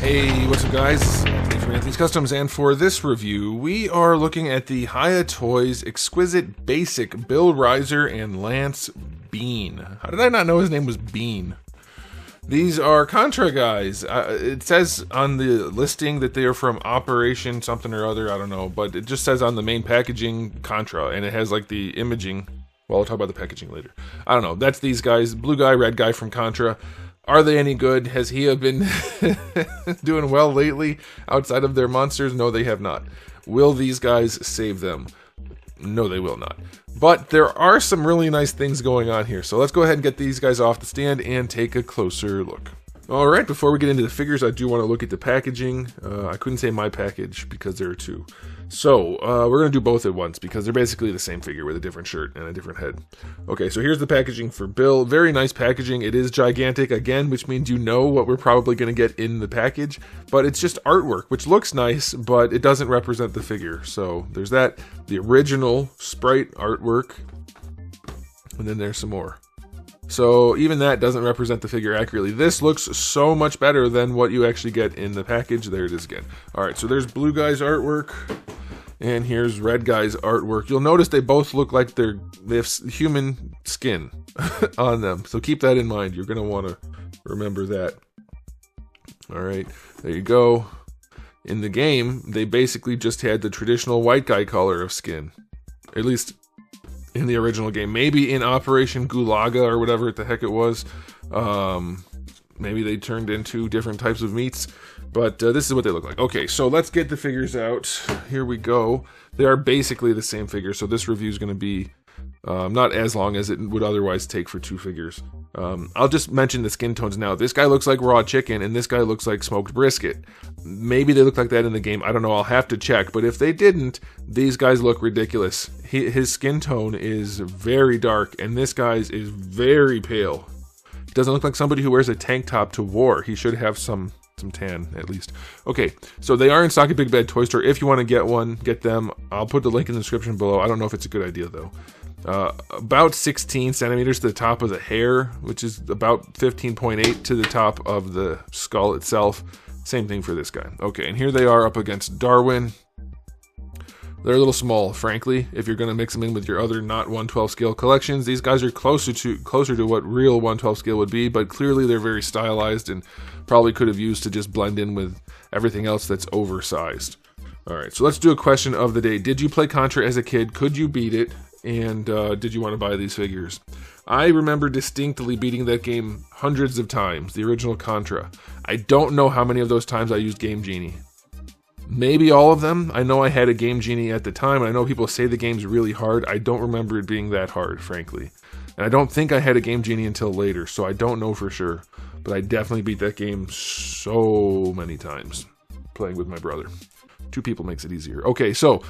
Hey, what's up guys? Anthony from Anthony's Customs, and for this review, we are looking at the Hiya Toys Exquisite Basic Bill RIZER and Lance Bean. How did I not know his name was Bean? These are Contra guys. It says on the listing that they are from Operation something or other, I don't know, but it just says on the main packaging Contra, and it has like the imaging. Well, I'll talk about the packaging later. I don't know. That's these guys, blue guy, red guy from Contra. Are they any good? Has Hiya been doing well lately outside of their monsters? No, they have not. Will these guys save them? No, they will not. But there are some really nice things going on here. So let's go ahead and get these guys off the stand and take a closer look. Alright, before we get into the figures, I do want to look at the packaging. I couldn't say my package because there are two. So, we're going to do both at once because they're basically the same figure with a different shirt and a different head. Okay, so here's the packaging for Bill. Very nice packaging. It is gigantic again, which means you know what we're probably going to get in the package. But it's just artwork, which looks nice, but it doesn't represent the figure. So, there's that. The original Sprite artwork. And then there's some more. So even that doesn't represent the figure accurately. This looks so much better than what you actually get in the package. There it is again. Alright, so there's blue guy's artwork. And here's red guy's artwork. You'll notice they both look like they have human skin on them. So keep that in mind. You're going to want to remember that. Alright, there you go. In the game, they basically just had the traditional white guy color of skin. At least in the original game. Maybe in Operation Galuga or whatever the heck it was. Maybe they turned into different types of meats. But this is what they look like. Okay, so let's get the figures out. Here we go. They are basically the same figure, so this review is going to be not as long as it would otherwise take for two figures. I'll just mention the skin tones now. This guy looks like raw chicken, and this guy looks like smoked brisket. Maybe they look like that in the game. I don't know. I'll have to check. But if they didn't, these guys look ridiculous. His skin tone is very dark, and this guy's is very pale. He doesn't look like somebody who wears a tank top to war. He should have some tan, at least. Okay, so they are in stock at Big Bad Toy Store. If you want to get one, get them. I'll put the link in the description below. I don't know if it's a good idea, though. About 16 centimeters to the top of the hair, which is about 15.8 to the top of the skull itself. Same thing for this guy. Okay, and here they are up against Darwin. They're a little small, frankly, if you're going to mix them in with your other not 1/12 scale collections. These guys are closer to what real 1/12 scale would be, but clearly they're very stylized and probably could have used to just blend in with everything else that's oversized. Alright, so let's do a question of the day. Did you play Contra as a kid? Could you beat it? And did you want to buy these figures? I remember distinctly beating that game hundreds of times, the original Contra. I don't know how many of those times I used Game Genie. Maybe all of them. I know I had a Game Genie at the time, and I know people say the game's really hard. I don't remember it being that hard, frankly. And I don't think I had a Game Genie until later, so I don't know for sure. But I definitely beat that game so many times, playing with my brother. Two people makes it easier. Okay, so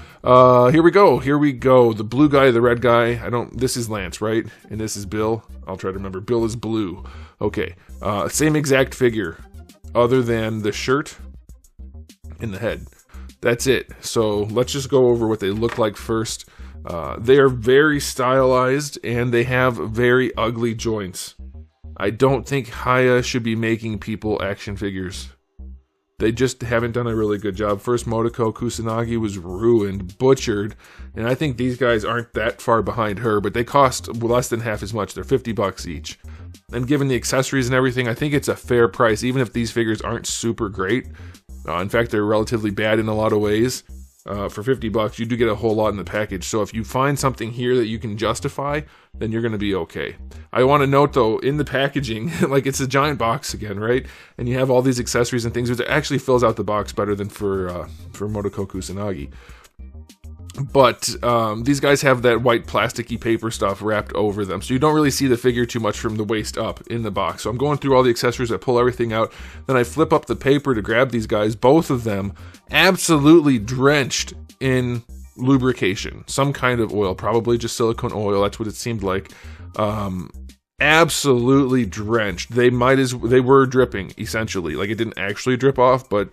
here we go. Here we go. The blue guy, the red guy. This is Lance, right? And this is Bill. I'll try to remember. Bill is blue. Okay. Same exact figure, other than the shirt and the head. That's it. So let's just go over what they look like first. They are very stylized, and they have very ugly joints. I don't think Hiya should be making people action figures. They just haven't done a really good job. First Motoko Kusanagi was ruined, butchered, and I think these guys aren't that far behind her, but they cost less than half as much. They're $50 each. And given the accessories and everything, I think it's a fair price, even if these figures aren't super great. In fact, they're relatively bad in a lot of ways. For $50, you do get a whole lot in the package. So if you find something here that you can justify, then you're going to be okay. I want to note, though, in the packaging, like it's a giant box again, right? And you have all these accessories and things, which actually fills out the box better than for Motoko Kusanagi. But these guys have that white plasticky paper stuff wrapped over them, so you don't really see the figure too much from the waist up in the box. So I'm going through all the accessories, I pull everything out, then I flip up the paper to grab these guys, both of them absolutely drenched in lubrication, some kind of oil, probably just silicone oil, that's what it seemed like. Absolutely drenched. They were dripping, essentially. Like, it didn't actually drip off, but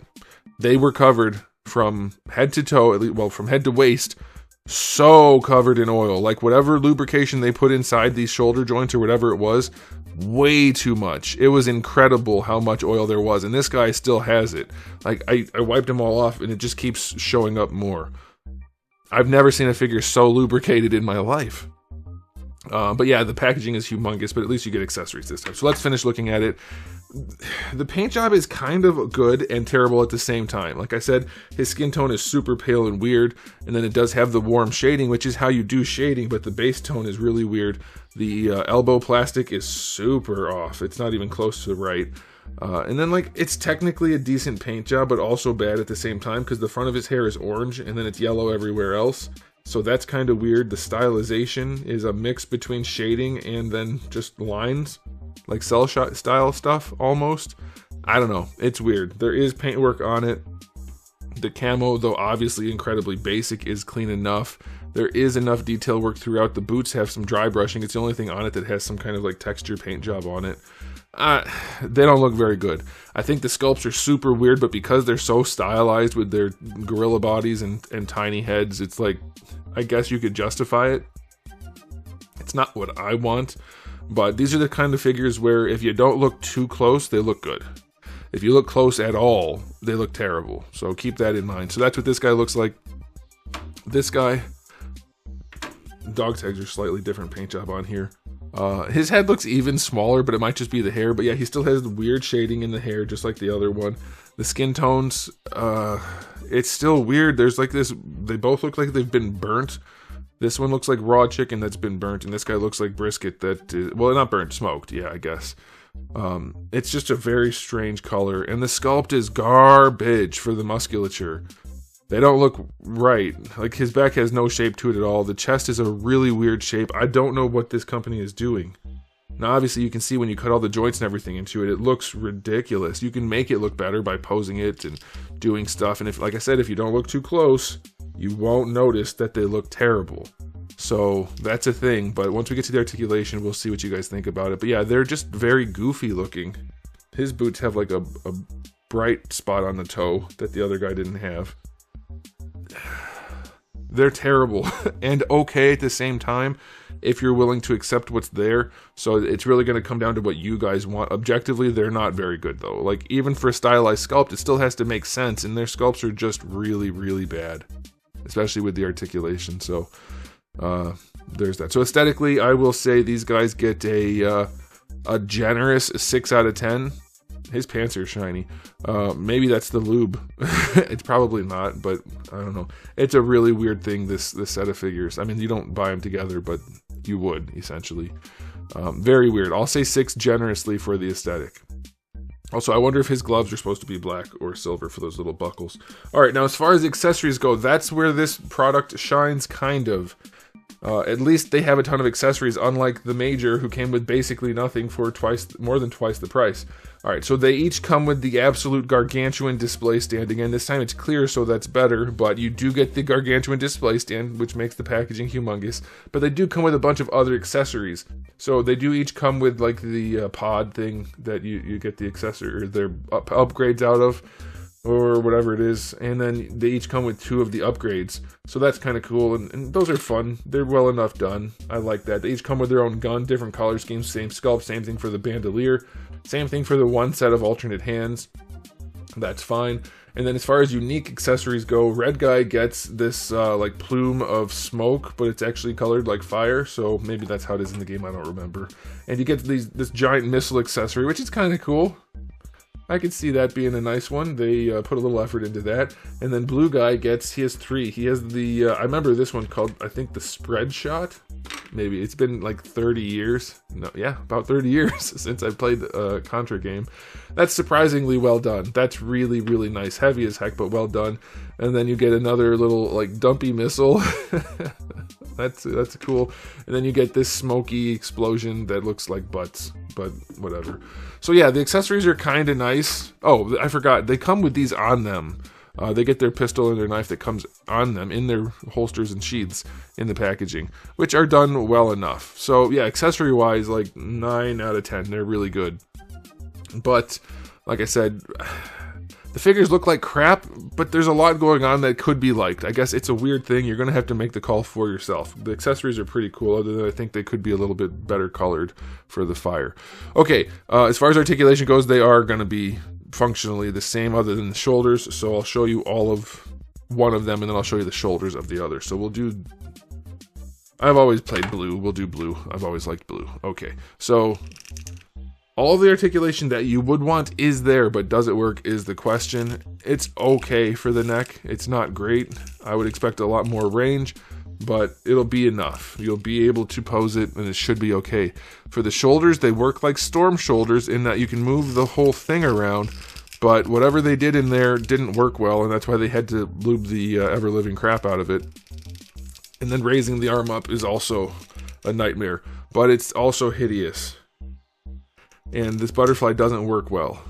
they were covered from head to toe, well, from head to waist, so covered in oil. Like whatever lubrication they put inside these shoulder joints or whatever it was, way too much. It was incredible how much oil there was, and this guy still has it. Like I wiped them all off and it just keeps showing up more. I've never seen a figure so lubricated in my life. But yeah, the packaging is humongous, but at least you get accessories this time. So let's finish looking at it. The paint job is kind of good and terrible at the same time. Like I said, his skin tone is super pale and weird, and then it does have the warm shading, which is how you do shading, but the base tone is really weird. The elbow plastic is super off. It's not even close to right. And then, like, it's technically a decent paint job, but also bad at the same time, because the front of his hair is orange, and then it's yellow everywhere else. So that's kind of weird. The stylization is a mix between shading and then just lines, like cell shot style stuff, almost. I don't know. It's weird. There is paintwork on it. The camo, though obviously incredibly basic, is clean enough. There is enough detail work throughout. The boots have some dry brushing. It's the only thing on it that has some kind of like texture paint job on it. They don't look very good. I think the sculpts are super weird, but because they're so stylized with their gorilla bodies and tiny heads, it's like, I guess you could justify it. It's not what I want, but these are the kind of figures where if you don't look too close, they look good. If you look close at all, they look terrible. So keep that in mind. So that's what this guy looks like. This guy, dog tags are slightly different paint job on here. His head looks even smaller, but it might just be the hair. But yeah, he still has the weird shading in the hair, just like the other one. The skin tones, it's still weird. There's like this, they both look like they've been burnt. This one looks like raw chicken that's been burnt, and this guy looks like brisket that is, well, not burnt, smoked, yeah, I guess. It's just a very strange color, and the sculpt is garbage for the musculature. They don't look right. Like, his back has no shape to it at all. The chest is a really weird shape. I don't know what this company is doing. Now, obviously, you can see when you cut all the joints and everything into it, it looks ridiculous. You can make it look better by posing it and doing stuff. And if, like I said, if you don't look too close, you won't notice that they look terrible. So that's a thing. But once we get to the articulation, we'll see what you guys think about it. But yeah, they're just very goofy looking. His boots have like a bright spot on the toe that the other guy didn't have. They're terrible and okay at the same time if you're willing to accept what's there. So it's really going to come down to what you guys want. Objectively, they're not very good though. Like, even for a stylized sculpt, it still has to make sense, and their sculpts are just really, really bad, especially with the articulation. So there's that. So aesthetically, I will say these guys get a generous 6 out of 10. His pants are shiny. Maybe that's the lube. It's probably not, but I don't know. It's a really weird thing, this set of figures. I mean, you don't buy them together, but you would, essentially. Very weird. I'll say 6 generously for the aesthetic. Also, I wonder if his gloves are supposed to be black or silver for those little buckles. Alright, now as far as the accessories go, that's where this product shines, kind of. At least they have a ton of accessories, unlike the Major, who came with basically nothing for more than twice the price. Alright, so they each come with the absolute gargantuan display stand. Again, this time it's clear, so that's better, but you do get the gargantuan display stand, which makes the packaging humongous. But they do come with a bunch of other accessories. So they do each come with, like, the pod thing that you get the accessory, or their upgrades out of, or whatever it is, and then they each come with 2 of the upgrades, so that's kind of cool, and those are fun. They're well enough done. I like that. They each come with their own gun, different color schemes, same sculpt, same thing for the bandolier, same thing for the one set of alternate hands. That's fine. And then as far as unique accessories go, Red Guy gets this like plume of smoke, but it's actually colored like fire, so maybe that's how it is in the game, I don't remember. And you get this giant missile accessory, which is kind of cool. I could see that being a nice one. They put a little effort into that. And then Blue Guy he has 3. He has the, I remember this one called, I think, the Spread Shot. Maybe. It's been like 30 years. No, yeah, about 30 years since I played a Contra game. That's surprisingly well done. That's really, really nice. Heavy as heck, but well done. And then you get another little, like, dumpy missile. That's cool. And then you get this smoky explosion that looks like butts, but whatever. So yeah, the accessories are kind of nice. Oh, I forgot. They come with these on them. They get their pistol and their knife that comes on them in their holsters and sheaths in the packaging, which are done well enough. So yeah, accessory-wise, like 9 out of 10. They're really good. But like I said, The figures look like crap, but there's a lot going on that could be liked. I guess it's a weird thing. You're going to have to make the call for yourself. The accessories are pretty cool, other than I think they could be a little bit better colored for the fire. Okay, as far as articulation goes, they are going to be functionally the same other than the shoulders. So I'll show you all of one of them, and then I'll show you the shoulders of the other. So we'll do... I've always played blue. We'll do blue. I've always liked blue. Okay, so... all the articulation that you would want is there, but does it work is the question. It's okay for the neck. It's not great. I would expect a lot more range, but it'll be enough. You'll be able to pose it, and it should be okay. For the shoulders, they work like storm shoulders in that you can move the whole thing around, but whatever they did in there didn't work well, and that's why they had to lube the ever-living crap out of it. And then raising the arm up is also a nightmare, but it's also hideous. And this butterfly doesn't work well.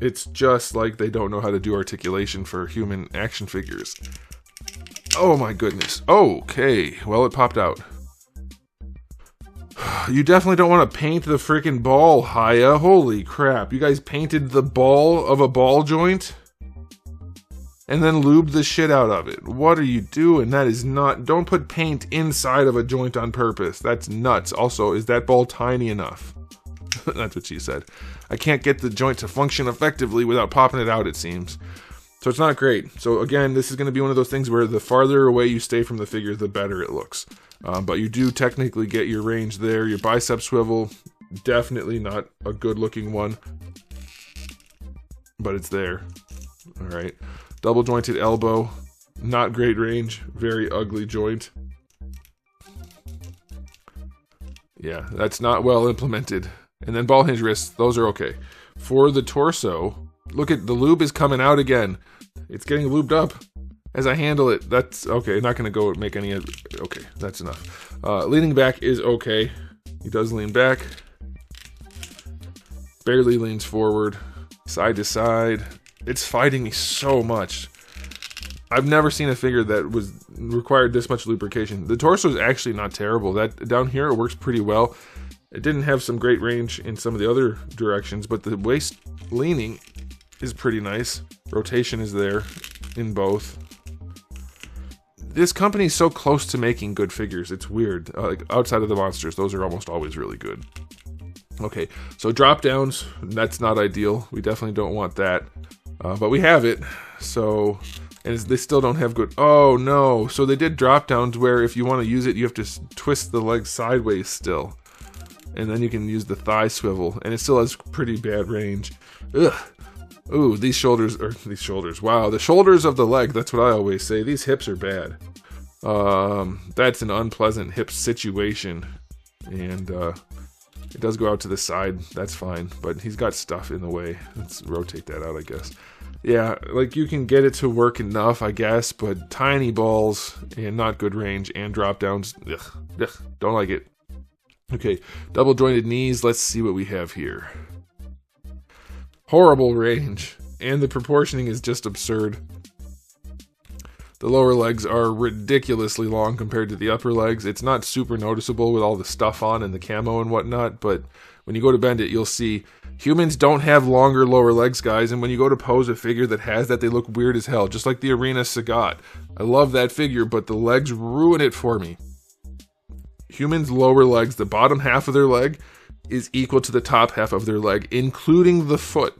It's just like they don't know how to do articulation for human action figures. Oh my goodness. Okay, well it popped out. You definitely don't want to paint the freaking ball, Hiya. Holy crap. You guys painted the ball of a ball joint? And then lubed the shit out of it. What are you doing? That is not... Don't put paint inside of a joint on purpose. That's nuts. Also, is that ball tiny enough? That's what she said. I can't get the joint to function effectively without popping it out, it seems. So it's not great. So again, this is going to be one of those things where the farther away you stay from the figure, the better it looks. But you do technically get your range there. Your bicep swivel, definitely not a good looking one. But it's there. Alright. Double jointed elbow. Not great range. Very ugly joint. Yeah, that's not well implemented. And then ball hinge wrists, those are okay. For the torso, look at the lube is coming out again. It's getting lubed up as I handle it. That's okay. Not going to go make any... Okay, that's enough. Leaning back is okay. He does lean back. Barely leans forward. Side to side. It's fighting me so much. I've never seen a figure that required this much lubrication. The torso is actually not terrible. That down here, it works pretty well. It didn't have some great range in some of the other directions, but the waist leaning is pretty nice. Rotation is there in both. This company is so close to making good figures. It's weird. Like outside of the monsters, those are almost always really good. Okay, so drop downs, that's not ideal. We definitely don't want that. But we have it, so... And they still don't have good... Oh, no. So they did drop downs where if you want to use it, you have to twist the leg sideways still. And then you can use the thigh swivel. And it still has pretty bad range. Ugh. Ooh, these shoulders... Wow, the shoulders of the leg, that's what I always say. These hips are bad. That's an unpleasant hip situation. And it does go out to the side. That's fine. But he's got stuff in the way. Let's rotate that out, I guess. Yeah, like you can get it to work enough, I guess, but tiny balls and not good range and drop downs, ugh, don't like it. Okay, double jointed knees, let's see what we have here. Horrible range, and the proportioning is just absurd. The lower legs are ridiculously long compared to the upper legs. It's not super noticeable with all the stuff on and the camo and whatnot, but when you go to bend it, you'll see humans don't have longer lower legs, guys, and when you go to pose a figure that has that, they look weird as hell, just like the Arena Sagat. I love that figure, but the legs ruin it for me. Humans' lower legs, the bottom half of their leg is equal to the top half of their leg, including the foot,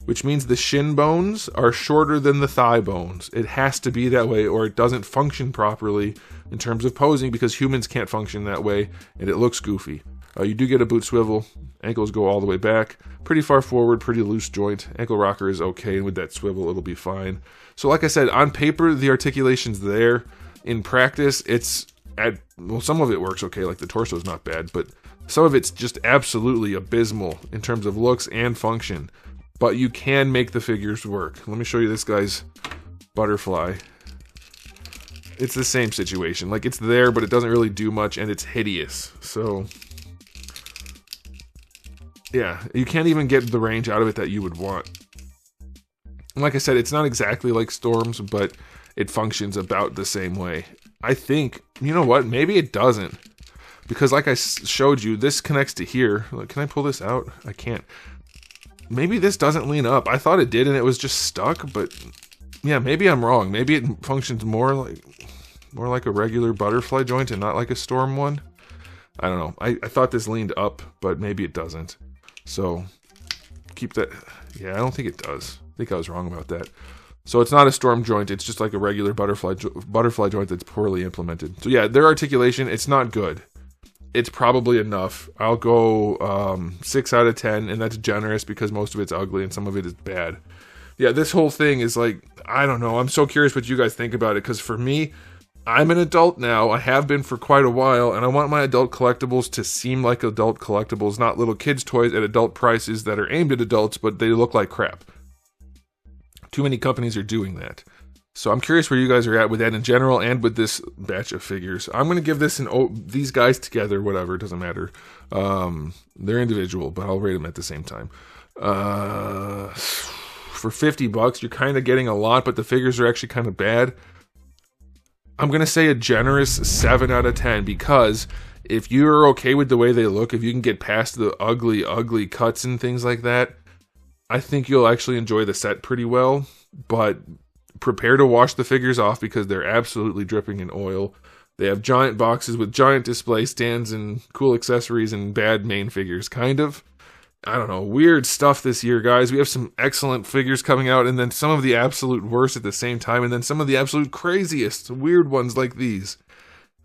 which means the shin bones are shorter than the thigh bones. It has to be that way or it doesn't function properly in terms of posing because humans can't function that way and it looks goofy. You do get a boot swivel. Ankles go all the way back. Pretty far forward, pretty loose joint. Ankle rocker is okay, and with that swivel, it'll be fine. So like I said, on paper, the articulation's there. In practice, it's well, some of it works okay, like the torso's not bad, but some of it's just absolutely abysmal in terms of looks and function. But you can make the figures work. Let me show you this guy's butterfly. It's the same situation. Like, it's there, but it doesn't really do much, and it's hideous. So... yeah, you can't even get the range out of it that you would want. And like I said, it's not exactly like Storm's, but it functions about the same way. I think, you know what, maybe it doesn't. Because like I showed you, this connects to here. Can I pull this out? I can't. maybe this doesn't lean up. I thought it did and it was just stuck, but yeah, maybe I'm wrong. Maybe it functions more like a regular butterfly joint and not like a storm one. I don't know. I thought this leaned up, but maybe it doesn't. So keep that. Yeah, I don't think it does. I think I was wrong about that. So it's not a storm joint. It's just like a regular butterfly joint that's poorly implemented. So yeah, their articulation, it's not good. It's probably enough. I'll go 6 out of 10, and that's generous because most of it's ugly and some of it is bad. Yeah, this whole thing is like, I don't know. I'm so curious what you guys think about it, because for me, I'm an adult now. I have been for quite a while, and I want my adult collectibles to seem like adult collectibles, not little kids' toys at adult prices that are aimed at adults, but they look like crap. Too many companies are doing that. So I'm curious where you guys are at with that in general and with this batch of figures. I'm going to give this these guys together, whatever, it doesn't matter. They're individual, but I'll rate them at the same time. For $50, you're kind of getting a lot, but the figures are actually kind of bad. I'm going to say a generous 7 out of 10 because if you're okay with the way they look, if you can get past the ugly, ugly cuts and things like that, I think you'll actually enjoy the set pretty well. But prepare to wash the figures off because they're absolutely dripping in oil. They have giant boxes with giant display stands and cool accessories and bad main figures, kind of. I don't know, weird stuff this year, guys. We have some excellent figures coming out, and then some of the absolute worst at the same time, and then some of the absolute craziest, weird ones like these.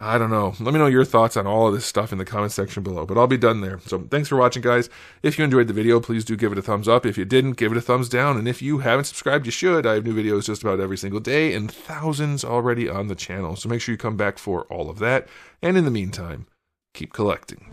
I don't know. Let me know your thoughts on all of this stuff in the comment section below, but I'll be done there. So thanks for watching, guys. If you enjoyed the video, please do give it a thumbs up. If you didn't, give it a thumbs down, and if you haven't subscribed, you should. I have new videos just about every single day, and thousands already on the channel, so make sure you come back for all of that. And in the meantime, keep collecting.